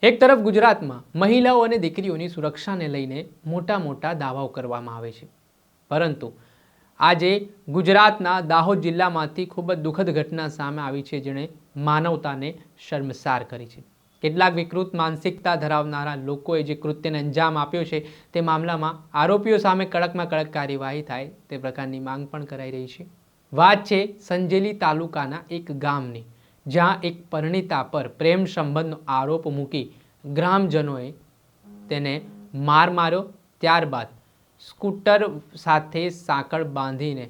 એક તરફ ગુજરાતમાં મહિલાઓ અને દીકરીઓની સુરક્ષાને લઈને મોટા દાવાઓ કરવામાં આવે છે, પરંતુ આજે ગુજરાતના દાહોદ જિલ્લામાંથી ખૂબ જ દુઃખદ ઘટના સામે આવી છે, જેણે માનવતાને શર્મસાર કરી છે। કેટલાક વિકૃત માનસિકતા ધરાવનારા લોકોએ જે કૃત્યને અંજામ આપ્યો છે તે મામલામાં આરોપીઓ સામે કડકમાં કડક કાર્યવાહી થાય તે પ્રકારની માંગ પણ કરાઈ રહી છે। વાત છે સંજેલી તાલુકાના એક ગામની, જ્યાં એક પરિણીતા પર પ્રેમ સંબંધનો આરોપ મૂકી ગ્રામજનોએ તેને માર માર્યો, ત્યારબાદ સ્કૂટર સાથે સાંકળ બાંધીને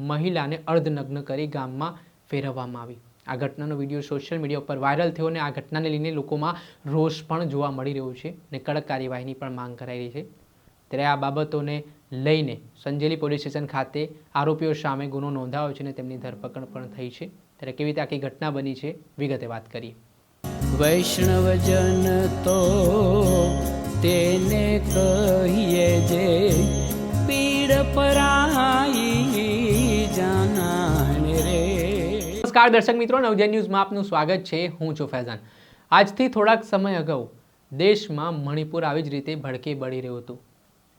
મહિલાને અર્ધનગ્ન કરી ગામમાં ફેરવવામાં આવી। આ ઘટનાનો વિડીયો સોશિયલ મીડિયા ઉપર વાયરલ થયો અને આ ઘટનાને લઈને લોકોમાં રોષ પણ જોવા મળી રહ્યો છે અને કડક કાર્યવાહીની પણ માંગ કરાઈ રહી છે। ત્યારે આ બાબતોને લઈને સંજેલી પોલીસ સ્ટેશન ખાતે આરોપીઓ સામે ગુનો નોંધાયો છે અને તેમની ધરપકડ પણ થઈ છે। ત્યારે કેવી રીતે આખી ઘટના બની છે વિગતે વાત કરીએ। વૈષ્ણવજન તો તેને કહીએ જે પીડ પરાઈ જાનાને રે। નમસ્કાર દર્શક મિત્રો, નવજન ન્યૂઝમાં આપનું સ્વાગત છે। હું છું ફૈઝાન। આજથી થોડાક સમય અગાઉ દેશમાં મણિપુર આવી જ રીતે ભડકે બળી રહ્યું હતું,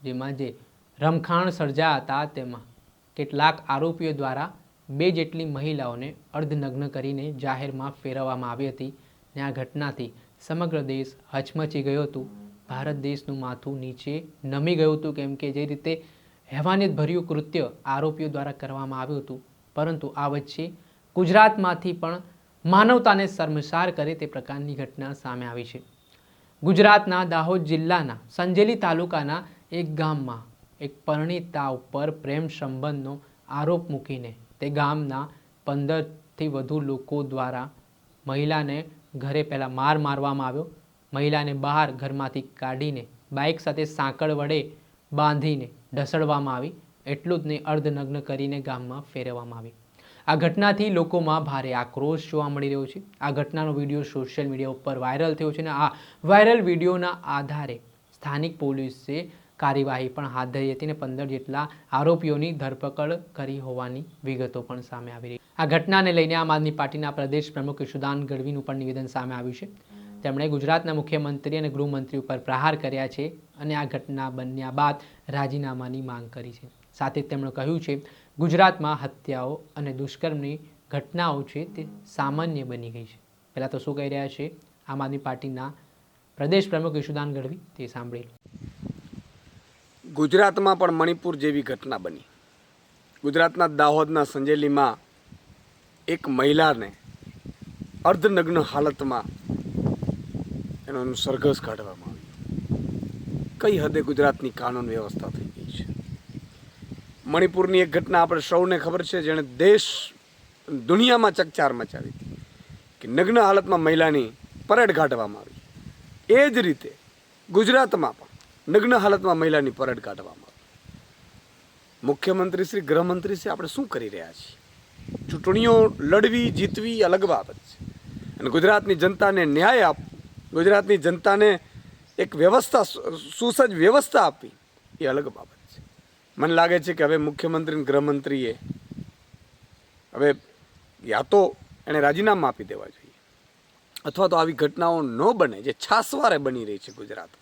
જેમાં જે રમખાણ સર્જાયા હતા તેમાં કેટલાક આરોપીઓ દ્વારા 2 જેટલી મહિલાઓને અર્ધનગ્ન કરીને જાહેરમાં ફેરવવામાં આવી હતી અને આ ઘટનાથી સમગ્ર દેશ હચમચી ગયો હતું। ભારત દેશનું માથું નીચે નમી ગયું હતું, કેમ કે જે રીતે હેવાનિયતભર્યું કૃત્ય આરોપીઓ દ્વારા કરવામાં આવ્યું હતું, પરંતુ આ વચ્ચે ગુજરાતમાંથી પણ માનવતાને શર્મસાર કરે તે પ્રકારની ઘટના સામે આવી છે। ગુજરાતના દાહોદ જિલ્લાના સંજેલી તાલુકાના એક ગામમાં એક પરિણીતા ઉપર પ્રેમ સંબંધનો આરોપ મૂકીને તે ગામના 15થી વધુ લોકો દ્વારા મહિલાને ઘરે પહેલાં માર મારવામાં આવ્યો, મહિલાને બહાર ઘરમાંથી કાઢીને બાઇક સાથે સાંકળ વડે બાંધીને ઢસડવામાં આવી, એટલું જ નહીં અર્ધનગ્ન કરીને ગામમાં ફેરવવામાં આવી। આ ઘટનાથી લોકોમાં ભારે આક્રોશ જોવા મળી રહ્યો છે। આ ઘટનાનો વિડીયો સોશિયલ મીડિયા ઉપર વાયરલ થયો છે અને આ વાયરલ વિડીયોના આધારે સ્થાનિક પોલીસે કાર્યવાહી પણ હાથ ધરી હતી અને 15 જેટલા આરોપીઓની ધરપકડ કરી હોવાની વિગતો પણ સામે આવી રહી। આ ઘટનાને લઈને આમ આદમી પાર્ટીના પ્રદેશ પ્રમુખ ઈશુદાન ગઢવીનું પણ નિવેદન સામે આવ્યું છે। તેમણે ગુજરાતના મુખ્યમંત્રી અને ગૃહમંત્રી ઉપર પ્રહાર કર્યા છે અને આ ઘટના બન્યા બાદ રાજીનામાની માંગ કરી છે। સાથે જ તેમણે કહ્યું છે ગુજરાતમાં હત્યાઓ અને દુષ્કર્મની ઘટનાઓ છે તે સામાન્ય બની ગઈ છે। પહેલાં તો શું કહી રહ્યા છે આમ આદમી પાર્ટીના પ્રદેશ પ્રમુખ ઈશુદાન ગઢવી તે સાંભળી લો। ગુજરાતમાં પણ મણિપુર જેવી ઘટના બની। ગુજરાતના દાહોદના સંજેલીમાં એક મહિલાને અર્ધનગ્ન હાલતમાં એનું સરઘસ કાઢવામાં આવ્યું। કઈ હદે ગુજરાતની કાનૂન વ્યવસ્થા થઈ ગઈ છે। મણિપુરની એક ઘટના આપણે સૌને ખબર છે, જેણે દેશ દુનિયામાં ચકચાર મચાવી હતી કે નગ્ન હાલતમાં મહિલાની પરેડ કાઢવામાં આવી। એ જ રીતે ગુજરાતમાં પણ નગ્ન હાલતમાં મહિલાની પરેડ કાઢવામાં આવી। મુખ્યમંત્રી શ્રી, ગૃહમંત્રી શ્રી, આપણે શું કરી રહ્યા છીએ? ચૂંટણીઓ લડવી જીતવી અલગ બાબત છે, અને ગુજરાતની જનતાને ન્યાય આપવો, ગુજરાતની જનતાને એક વ્યવસ્થા, સુસજ્જ વ્યવસ્થા આપવી એ અલગ બાબત છે। મને લાગે છે કે હવે મુખ્યમંત્રી અને ગૃહમંત્રીએ હવે યા તો એણે રાજીનામા આપી દેવા જોઈએ, અથવા તો આવી ઘટનાઓ ન બને જે છાસવારે બની રહી છે ગુજરાતમાં।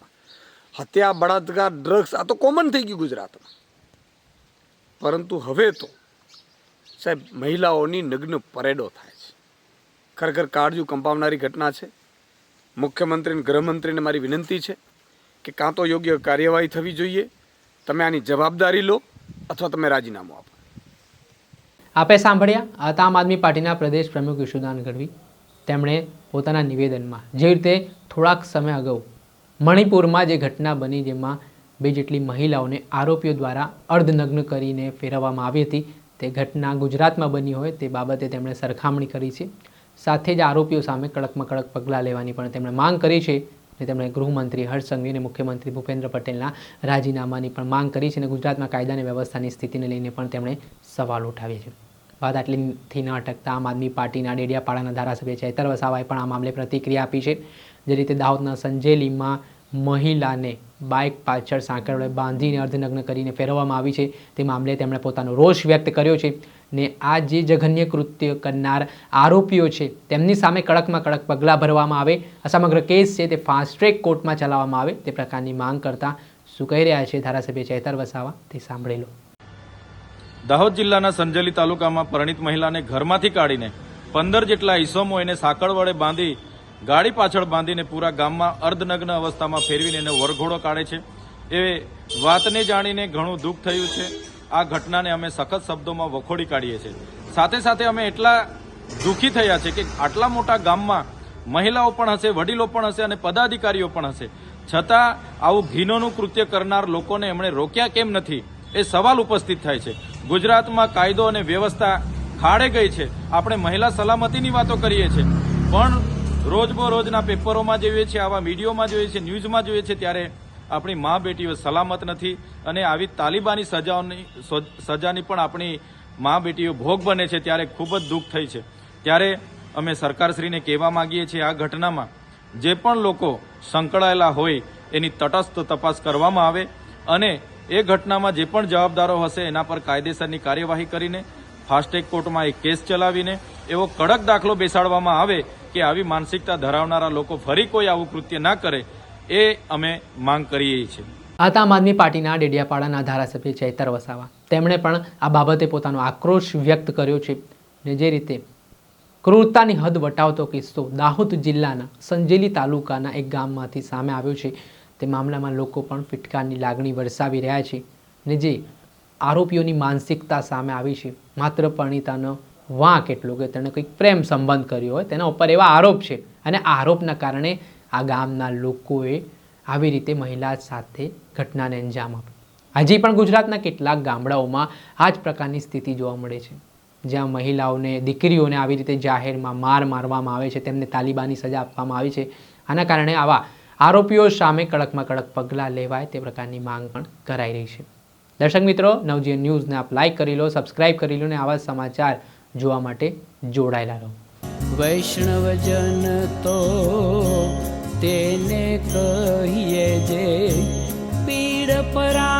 હત્યા, બળાત્કાર, ડ્રગ્સ આ તો કોમન થઈ ગયું ગુજરાતમાં, પરંતુ હવે તો સાહેબ મહિલાઓની નગ્ન પરેડો થાય છે। ખરેખર કાળજું કંપાવનારી ઘટના છે। મુખ્યમંત્રી અને ગૃહમંત્રીને મારી વિનંતી છે કે કાં તો યોગ્ય કાર્યવાહી થવી જોઈએ, તમે આની જવાબદારી લો, અથવા તમે રાજીનામું આપો। આપણે સાંભળ્યા હતા આમ આદમી પાર્ટીના પ્રદેશ પ્રમુખ ઈશુદાન ગઢવી। તેમણે પોતાના નિવેદનમાં જે રીતે થોડાક સમય અગાઉ મણિપુરમાં જે ઘટના બની, જેમાં 2 જેટલી મહિલાઓને આરોપીઓ દ્વારા અર્ધનગ્ન કરીને ફેરવવામાં આવી હતી, તે ઘટના ગુજરાતમાં બની હોય તે બાબતે તેમણે સરખામણી કરી છે। સાથે જ આરોપીઓ સામે કડકમાં કડક પગલાં લેવાની પણ તેમણે માંગ કરી છે અને તેમણે ગૃહમંત્રી હર્ષ સંઘવી અને મુખ્યમંત્રી ભૂપેન્દ્ર પટેલના રાજીનામાની પણ માંગ કરી છે અને ગુજરાતમાં કાયદા અને વ્યવસ્થાની સ્થિતિને લઈને પણ તેમણે સવાલ ઉઠાવ્યા છે। વાત આટલીથી ન અટકતા આમ આદમી પાર્ટીના ડેડિયાપાડાના ધારાસભ્ય ચૈતર વસાવાએ પણ આ મામલે પ્રતિક્રિયા આપી છે। જે રીતે દાહોદના સંજેલીમાં મહિલાને બાઇક પાછળ સાંકળ વડે બાંધીને અર્ધનગ્ન કરીને ફેરવવામાં આવી છે તે મામલે તેમણે પોતાનો રોષ વ્યક્ત કર્યો છે। ને આ જે જઘન્ય કૃત્ય કરનાર આરોપીઓ છે તેમની સામે કડકમાં કડક પગલાં ભરવામાં આવે, આ સમગ્ર કેસ છે તે ફાસ્ટ ટ્રેક કોર્ટમાં ચલાવવામાં આવે તે પ્રકારની માંગ કરતા શું કહી રહ્યા છે ધારાસભ્ય ચૈતર વસાવા તે સાંભળી લો. દાહોદ જિલ્લાના સંજેલી તાલુકામાં પરિણીત મહિલાને ઘરમાંથી કાઢીને 15 જેટલા ઈસમો એને સાંકળ વડે બાંધી ગાડી પાછળ બાંધીને પૂરા ગામમાં અર્ધનગ્ન અવસ્થામાં ફેરવીને એને વરઘોડો કાઢે છે. એ વાતને જાણીને ઘણું દુઃખ થયું છે. આ ઘટનાને અમે સખત શબ્દોમાં વખોડી કાઢીએ છીએ. સાથે સાથે અમે એટલા દુઃખી થયા છે કે આટલા મોટા ગામમાં મહિલાઓ પણ હશે, વડીલો પણ હશે અને પદાધિકારીઓ પણ હશે, છતાં આવું ઘીનોનું કૃત્ય કરનાર લોકોને એમણે રોક્યા કેમ નથી એ સવાલ ઉપસ્થિત થાય છે. ગુજરાતમાં કાયદો અને વ્યવસ્થા ખાડે ગઈ છે. આપણે મહિલા સલામતીની વાતો કરીએ છીએ, પણ રોજબરોજના પેપરોમાં જોઈએ છીએ, આવા મીડિયામાં જોઈએ છીએ, ન્યૂઝમાં જોઈએ છીએ, ત્યારે આપણી મા બેટીઓ સલામત નથી અને આવી તાલિબાની સજાની પણ આપણી મા બેટીઓ ભોગ બને છે. ત્યારે ખૂબ જ દુઃખ થઈ છે. ત્યારે અમે સરકારશ્રીને કહેવા માંગીએ છીએ આ ઘટનામાં જે પણ લોકો સંકળાયેલા હોય એની તટસ્થ તપાસ કરવામાં આવે અને એ ઘટનામાં જે પણ જવાબદારો હશે એના પર કાયદેસરની કાર્યવાહી કરીને ફાસ્ટ ટ્રેક કોર્ટમાં એક કેસ ચલાવીને એવો કડક દાખલો બેસાડવામાં આવે કે આવી માનસિકતા ધરાવનારા લોકો ફરી કોઈ આવું કૃત્ય ના કરે, એ અમે માંગ કરીએ છીએ. આમ આદમી પાર્ટીના ડેડિયાપાડાના ધારાસભ્ય ચૈતર વસાવા તેમણે પણ આ બાબતે પોતાનો આક્રોશ વ્યક્ત કર્યો છે. ને જે રીતે ક્રૂરતાની હદ વટાવતો કિસ્સો દાહોદ જિલ્લાના સંજેલી તાલુકાના એક ગામમાંથી સામે આવ્યો છે, તે મામલામાં લોકો પણ ફિટકારની લાગણી વરસાવી રહ્યા છે. ને જે આરોપીઓની માનસિકતા સામે આવી છે, માત્ર પરિણીતાનો વાંક એટલો કે તેણે કંઈક પ્રેમ સંબંધ કર્યો હોય તેના ઉપર એવા આરોપ છે અને આ આરોપના કારણે આ ગામના લોકોએ આવી રીતે મહિલા સાથે ઘટનાને અંજામ આપ્યો. હજી પણ ગુજરાતના કેટલાક ગામડાઓમાં આ જ પ્રકારની સ્થિતિ જોવા મળે છે, જ્યાં મહિલાઓને, દીકરીઓને આવી રીતે જાહેરમાં મારવામાં આવે છે, તેમને તાલિબાની સજા આપવામાં આવી છે. આના કારણે આવા આરોપીઓ સામે કડકમાં કડક પગલાં લેવાય તે પ્રકારની માંગ પણ કરાઈ રહી છે. દર્શક મિત્રો, નવજીવન ન્યૂઝને આપ લાઇક કરી લો, સબસ્ક્રાઇબ કરી લો અને આવા સમાચાર જોવા માટે જોડાયેલા રહો. વૈષ્ણવજન તો તેને કહીએ જે પીડ પરા